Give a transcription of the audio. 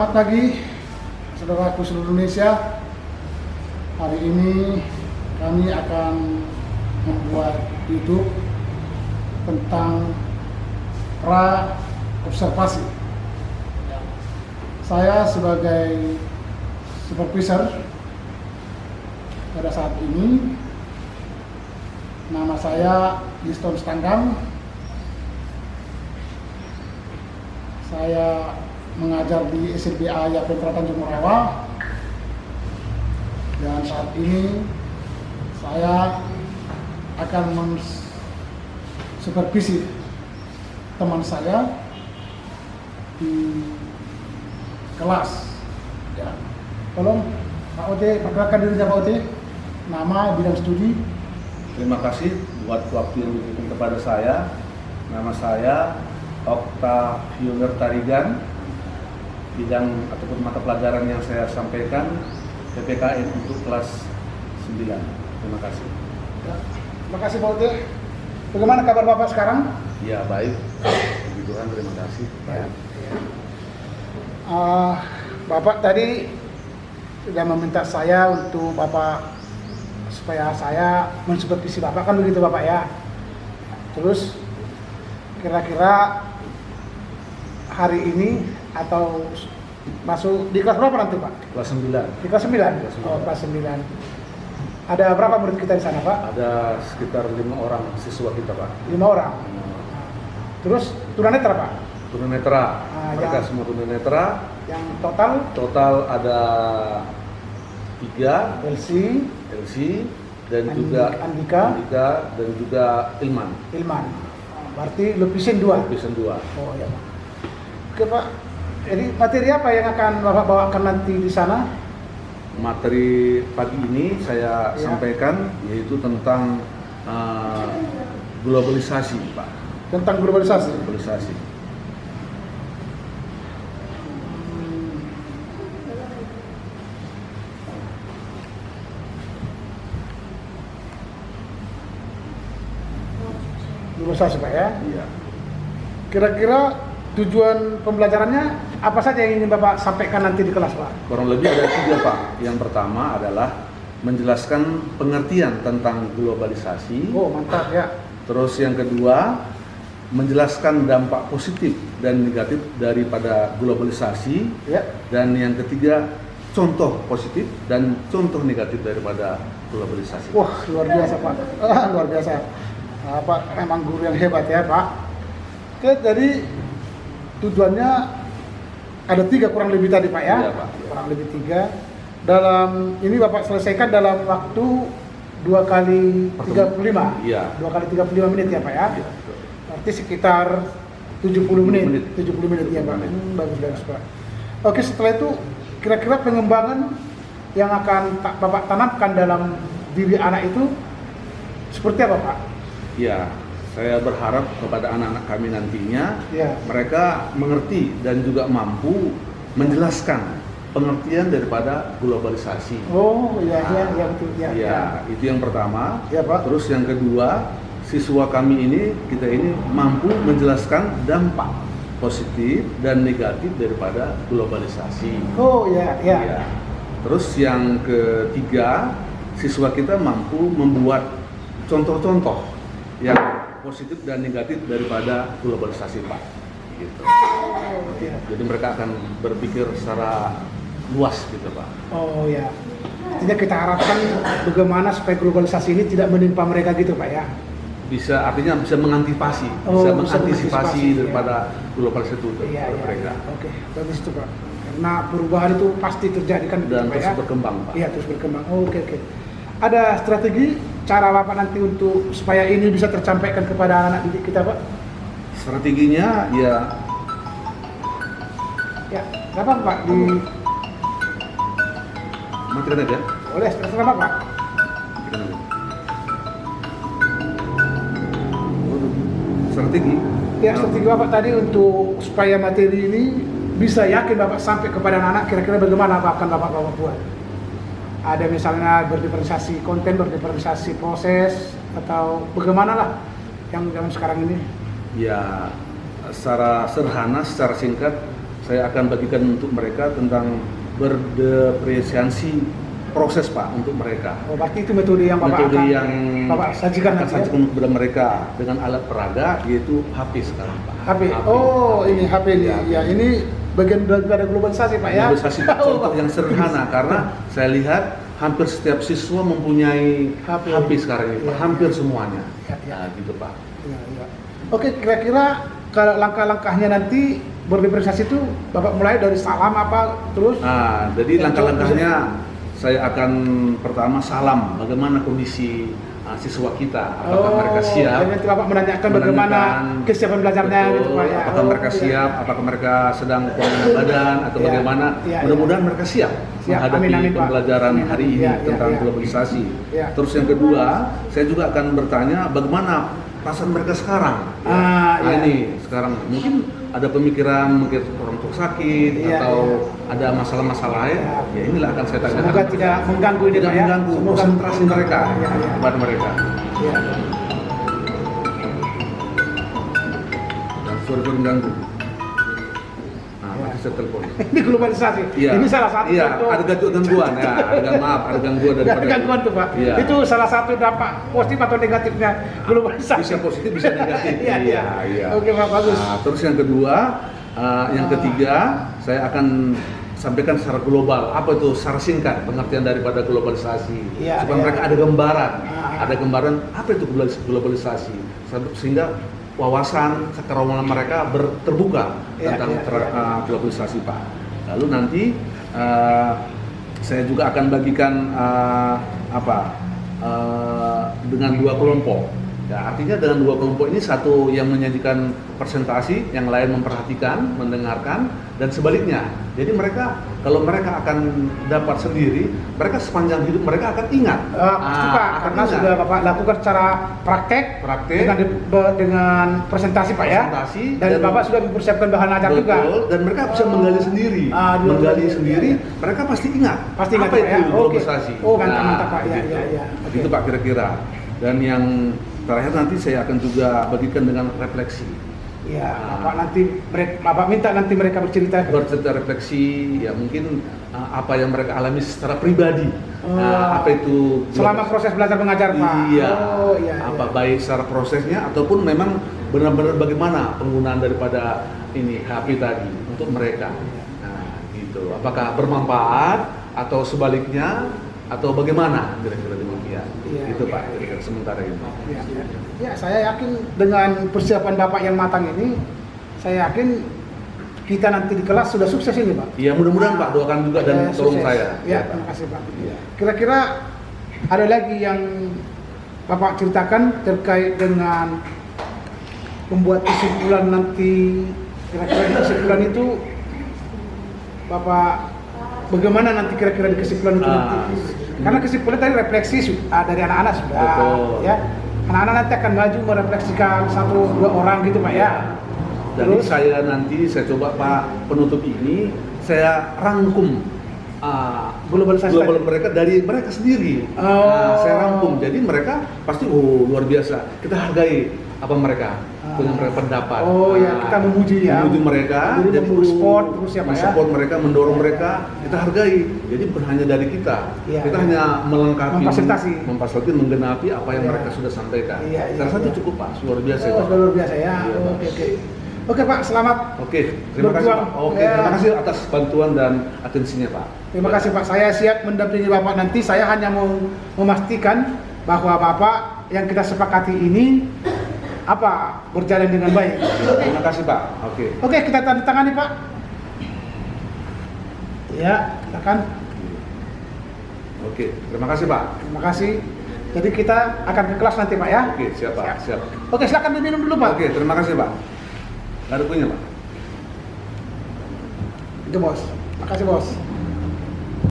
Selamat pagi, saudaraku seluruh Indonesia. Hari ini kami akan membuat YouTube tentang pra-observasi. Saya sebagai supervisor pada saat ini, nama saya Liston Stanggang. Saya mengajar di SLBA Yapentra Tanjung Morawa, dan saat ini saya akan mensupervisi teman saya di kelas. Ya. Tolong Pak Ote, perkenalkan dirinya Pak Ote, nama, bidang studi. Terima kasih buat waktu yang diberikan kepada saya. Nama saya Octaviuner Tarigan. Bidang ataupun mata pelajaran yang saya sampaikan PPKN untuk kelas 9. Terima kasih. Ya. Terima kasih Pak Ote. Bagaimana kabar Bapak sekarang? Ya, baik. Puji Tuhan, terima kasih. Baik. Bapak tadi sudah meminta saya untuk Bapak supaya saya mensupervisi Bapak, kan begitu Bapak ya. Terus kira-kira hari ini atau masuk di kelas berapa nanti Pak? Kelas 9. Di kelas 9? Oh, kelas 9. Ada berapa murid kita di sana Pak? Ada sekitar 5 orang siswa kita, Pak. 5 orang. Terus tunanetra Pak? Tunanetra. Mereka yang, semua tunanetra. yang total Ada 3 LC dan juga Andika dan juga Ilman. Berarti Lupisin 2. Lupisin 2. Oh ya Pak. Oke Pak. Jadi materi apa yang akan Bapak bawakan nanti di sana? Materi pagi ini saya Ya. sampaikan yaitu tentang globalisasi, Pak. Tentang globalisasi. Globalisasi. Globalisasi Pak ya. Iya. Kira-kira tujuan pembelajarannya apa saja yang ingin Bapak sampaikan nanti di kelas Pak? Kurang lebih ada 3, Pak. Yang pertama adalah menjelaskan pengertian tentang globalisasi. Oh mantap ya. Terus yang kedua, menjelaskan dampak positif dan negatif daripada globalisasi. Ya. Dan yang ketiga, contoh positif dan contoh negatif daripada globalisasi. Wah luar biasa Pak. Luar biasa. Pak memang guru yang hebat ya Pak. Oke, jadi tujuannya ada 3 kurang lebih tadi Pak ya. Iya, Pak. Kurang lebih 3. Dalam ini Bapak selesaikan dalam waktu 2 kali 35. Iya. 2 kali 35 menit ya Pak ya. Iya, betul. Berarti sekitar 70 menit. 70 menit ya Pak. 70 menit. Bagus Pak. Oke, setelah itu kira-kira pengembangan yang akan Bapak tanamkan dalam diri anak itu seperti apa Pak? Ya, saya berharap kepada anak-anak kami nantinya Ya. mereka mengerti dan juga mampu menjelaskan pengertian daripada globalisasi. Oh iya betul ya. Ya, itu yang pertama. Ya Pak. Terus yang kedua, siswa kami kita ini mampu menjelaskan dampak positif dan negatif daripada globalisasi. Oh ya. Ya. Terus yang ketiga, siswa kita mampu membuat contoh-contoh yang positif dan negatif daripada globalisasi, Pak. Gitu. Iya. Jadi mereka akan berpikir secara luas gitu, Pak. Oh ya. Artinya kita harapkan bagaimana supaya globalisasi ini tidak menimpa mereka gitu Pak ya. Artinya bisa mengantisipasi, Oh, bisa bisa mengantisipasi mengantisipasi, daripada globalisasi itu Iya. mereka. Oke, bagus itu Pak. Karena perubahan itu pasti terjadi kan gitu, Dan Pak terus ya. berkembang, Pak. Iya, terus berkembang. Oke. Ada strategi cara Bapak nanti untuk supaya ini bisa tersampaikan kepada anak-anak didik kita Pak? Strateginya ya Ya, apa Pak di matikan aja. boleh terserah Pak. Matikan aja. Strategi. Ya, strategi Bapak tadi untuk supaya materi ini bisa yakin Bapak sampai kepada anak-anak, kira-kira bagaimana akan Bapak buat? Ada misalnya berdiferensiasi konten, berdiferensiasi proses, atau bagaimana lah yang zaman sekarang ini? Ya, secara sederhana, secara singkat, saya akan bagikan untuk mereka tentang berdepresiasi proses Pak untuk mereka. Oh, berarti itu metode yang Bapak Metode akan yang Bapak sajikan akan nanti ya? sajikan kepada mereka dengan alat peraga, yaitu HP sekarang Pak. HP. Oh, ini HP ini. Ya. Ya, ini bagian daripada globalisasi Pak ya. Globalisasi contoh yang sederhana karena saya lihat hampir setiap siswa mempunyai HP sekarang ini Pak. Ya, Hampir semuanya. Ya, ya. Nah, gitu Pak. Ya, ya. Oke, kira-kira kalau langkah-langkahnya nanti berdiferensiasi itu Bapak mulai dari salam apa terus? Nah, jadi langkah-langkahnya saya akan pertama salam bagaimana kondisi siswa kita, apakah mereka siap? Nanti Bapak menanyakan bagaimana kesiapan belajarnya betul, gitu Pak ya. apakah mereka iya. siap, apakah mereka sedang kekurangan badan atau Iya, bagaimana? iya, Mudah-mudahan mereka siap menghadapi Amin, amin, Pak. pembelajaran Amin, hari amin. ini Iya, tentang iya. globalisasi. Iya. Terus yang kedua, saya juga akan bertanya bagaimana perasaan mereka sekarang. Iya. Ini sekarang mungkin ada pemikiran mungkin orang tua sakit Iya, atau ada masalah-masalah lain. Iya. Ya inilah akan saya tanyakan. Semoga tidak mengganggu ini tidak Pak ya. mengganggu Semoga konsentrasi mereka Iya, iya. kepada mereka. Iya. Dan suara-suara mengganggu. Nah, mati saya telepon. Ini globalisasi. Iya. Ini salah satu Iya, contoh. ada gangguan ya, ada gangguan Ada daripada gangguan tuh Pak. Iya. Itu salah satu dampak positif atau negatifnya globalisasi. Bisa positif, bisa negatif. Iya, iya. iya. Oke Pak, bagus. Nah, terus yang kedua, yang ketiga, saya akan sampaikan secara global. Apa itu secara singkat pengertian daripada globalisasi? Iya, Supaya iya. mereka ada gambaran apa itu globalisasi, sehingga wawasan cakrawala mereka terbuka Iya, tentang iya. globalisasi Pak. Lalu nanti saya juga akan bagikan dengan dua kelompok. Ya, artinya dengan dua kelompok ini satu yang menyajikan presentasi, yang lain memperhatikan, mendengarkan, dan sebaliknya. Jadi mereka kalau mereka akan dapat sendiri, mereka sepanjang hidup mereka akan ingat. Pasti Pak, akan karena ingat. sudah Bapak lakukan secara praktek dengan presentasi Pak ya. Presentasi, Dan Bapak sudah mempersiapkan bahan ajar juga. Betul, dan mereka bisa menggali sendiri. Menggali iya, sendiri, iya. mereka pasti ingat. Pasti ingat apa Pak itu ya. Oke. globalisasi. Oh, mantap Pak. Ya, gitu. ya, ya. Oke. Itu Pak kira-kira. Dan yang terakhir nanti saya akan juga bagikan dengan refleksi. Ya, Bapak minta nanti mereka bercerita. Bercerita refleksi, ya mungkin apa yang mereka alami secara pribadi. Apa itu Selama proses belajar mengajar Pak. Iya. Oh, iya. Apa baik secara prosesnya ataupun memang benar-benar bagaimana penggunaan daripada ini HP tadi untuk mereka. Nah, gitu. Apakah bermanfaat atau sebaliknya atau bagaimana kira-kira demikian. Iya, Itu iya, Pak, kira-kira sementara ini. Ya, ya. Ya, saya yakin dengan persiapan Bapak yang matang ini, saya yakin kita nanti di kelas sudah sukses ini Pak. Iya, mudah-mudahan Pak doakan juga dan tolong Sukses. saya. Ya, terima kasih Pak. Kira-kira ada lagi yang Bapak ceritakan terkait dengan membuat kesimpulan nanti, kira-kira di kesimpulan itu Bapak bagaimana nanti kira-kira di kesimpulan itu nanti? Karena kesimpulan tadi refleksi dari anak-anak sudah, Betul. ya. Anak-anak nanti akan maju merefleksikan 1-2 orang gitu Pak ya. Jadi saya nanti saya coba Pak penutup ini saya rangkum globalisasi global tadi. mereka dari mereka sendiri. Saya rangkum. Jadi mereka pasti luar biasa. Kita hargai apa mereka punya mereka pendapat. Oh ya, kita memuji ya. Memuji mereka. Jadi support terus ya Pak ya. Support mereka, mendorong mereka. Kita hargai. Jadi bukan hanya dari kita. Iya, Kita iya. hanya melengkapi, Memfasilitasi. menggenapi apa yang Iya. mereka sudah sampaikan. Iya, iya, Saya rasa iya. itu cukup Pak, luar biasa. Oh, Pak. sudah luar biasa ya. Iya, Pak. Oke. Oke Pak, selamat. Oke, terima kasih Berjuang. Pak. Oke, Ya. terima kasih atas bantuan dan atensinya Pak. Terima kasih Pak. Saya siap mendampingi Bapak nanti. Saya hanya mau memastikan bahwa Bapak yang kita sepakati ini berjalan dengan baik. Terima kasih Pak. Oke. Oke, kita tanda tangani Pak. Ya, silakan. Oke, terima kasih Pak. Terima kasih. Jadi kita akan ke kelas nanti Pak ya. Oke, siap Pak. Siap. Oke, silakan diminum dulu Pak. Oke, terima kasih Pak. Nggak ada punya Pak. Itu bos. Makasih bos.